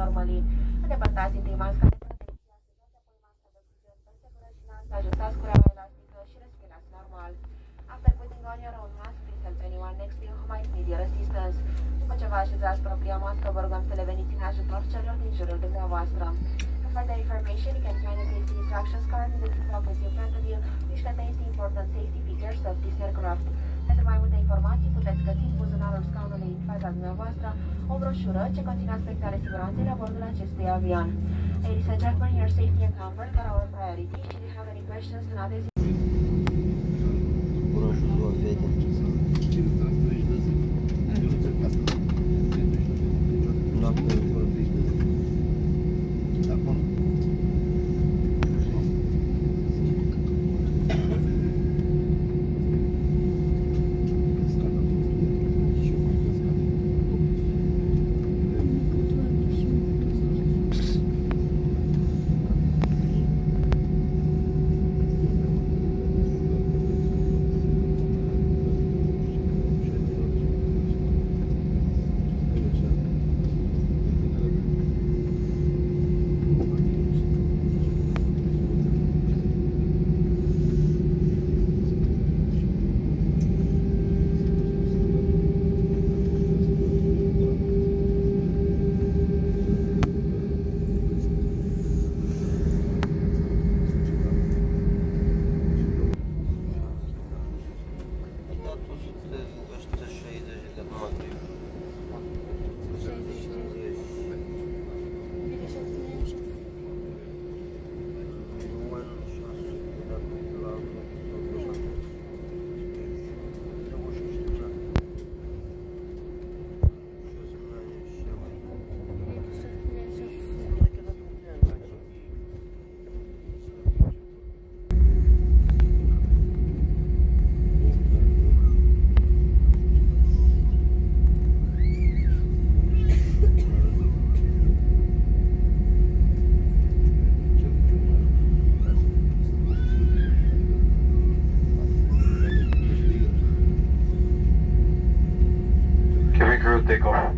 normally. Îndepărtați întâi masca de protecție, așezați apoi masca de oxigen pe siguranță, ajustați cureaua elastică și respirați normal. After putting on your own mask, please help anyone next to you who might need your assistance. După ce vă așezați propria mască, vă rugăm să le veniți în ajutor celor din jurul dumneavoastră. For further information, you can find the safety instructions card in the seat pockets in front of you, which contains the important safety features of this aircraft. Pentru mai multe informații, puteți găsi în buzunarul scaunului în fața dumneavoastră o broșură ce conține aspecte ale siguranței la bordul acestui avion. Ladies and gentlemen, your safety and comfort are our priority. Should you have any questions, do not hesitate. Take off.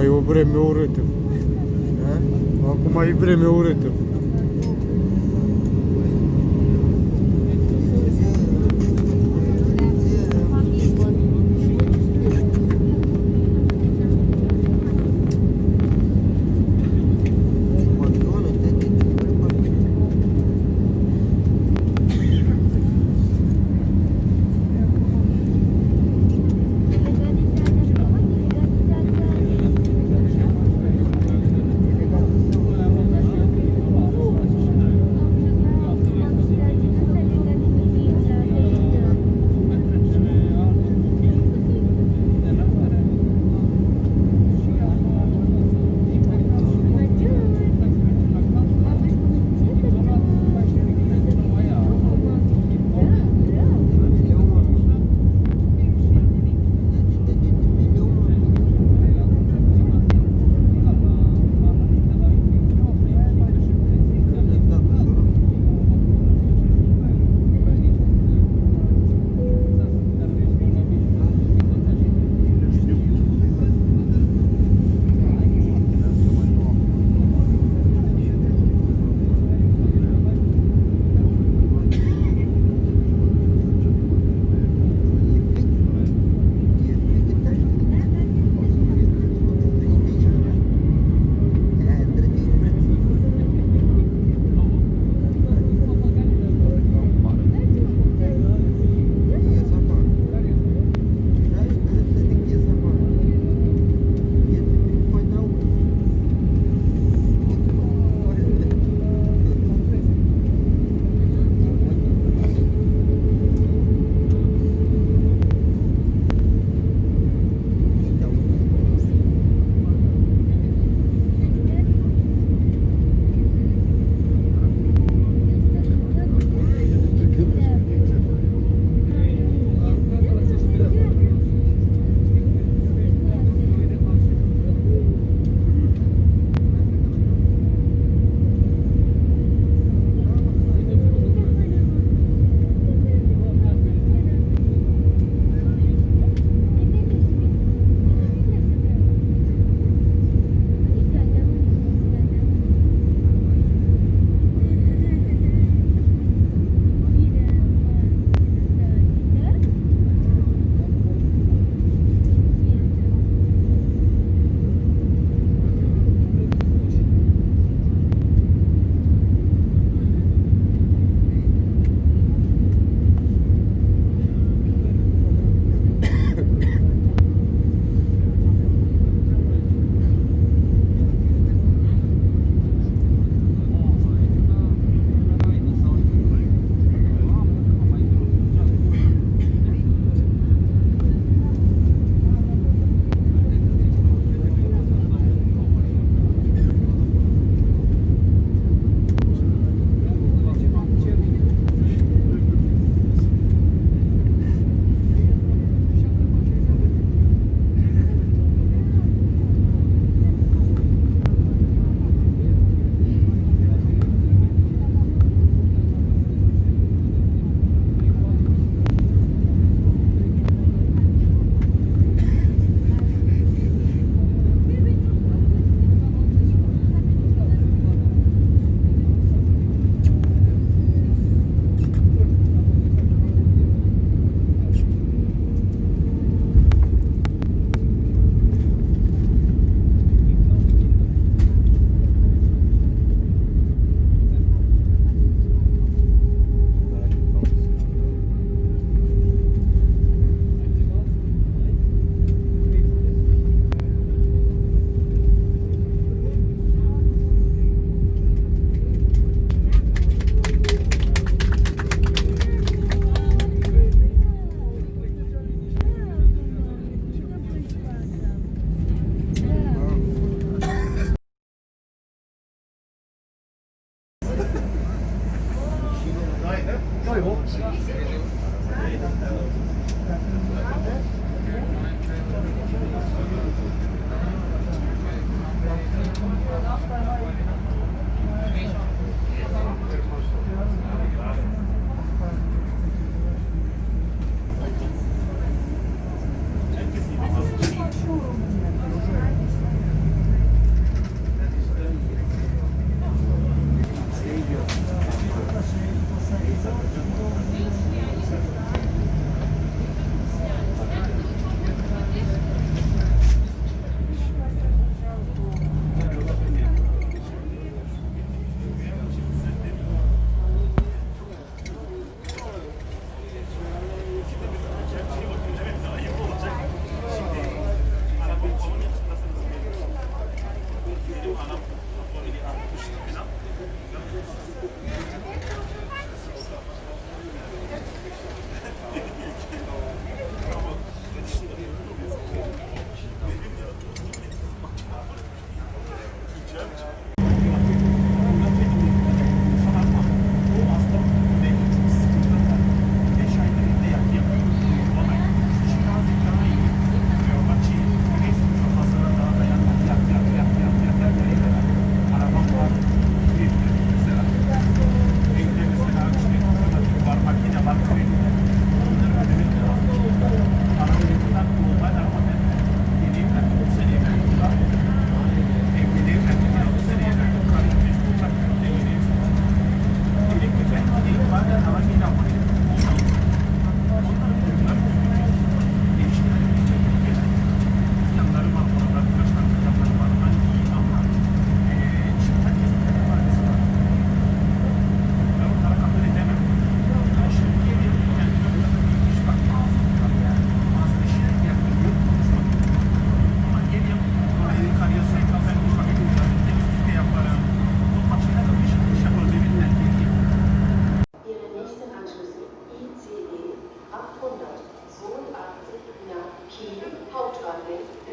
E o vreme urâtă. Acum e vreme urâtă.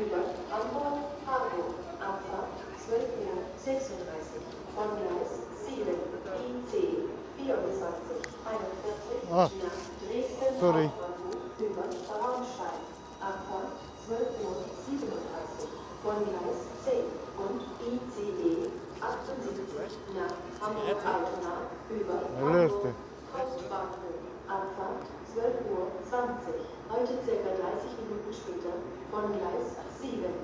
über Hamburg, Harburg, Abfahrt 12:36 Uhr, von Gleis 7, IC 2441 Ah, nach Dresden sorry. Hauptbahnhof über Traunstein, Abfahrt 12:37 Uhr, von Gleis 10 und ICE 78 nach Hamburg-Altona über Hamburg Hauptbahnhof, Abfahrt 12:20 Uhr, heute ca. 30 Minuten später, von Gleis 7.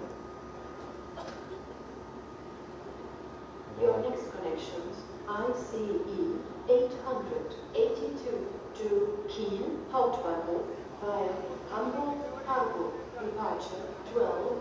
Your next connections, ICE 882 to Kiel Hauptbahnhof via Hamburg Harburg, departure 12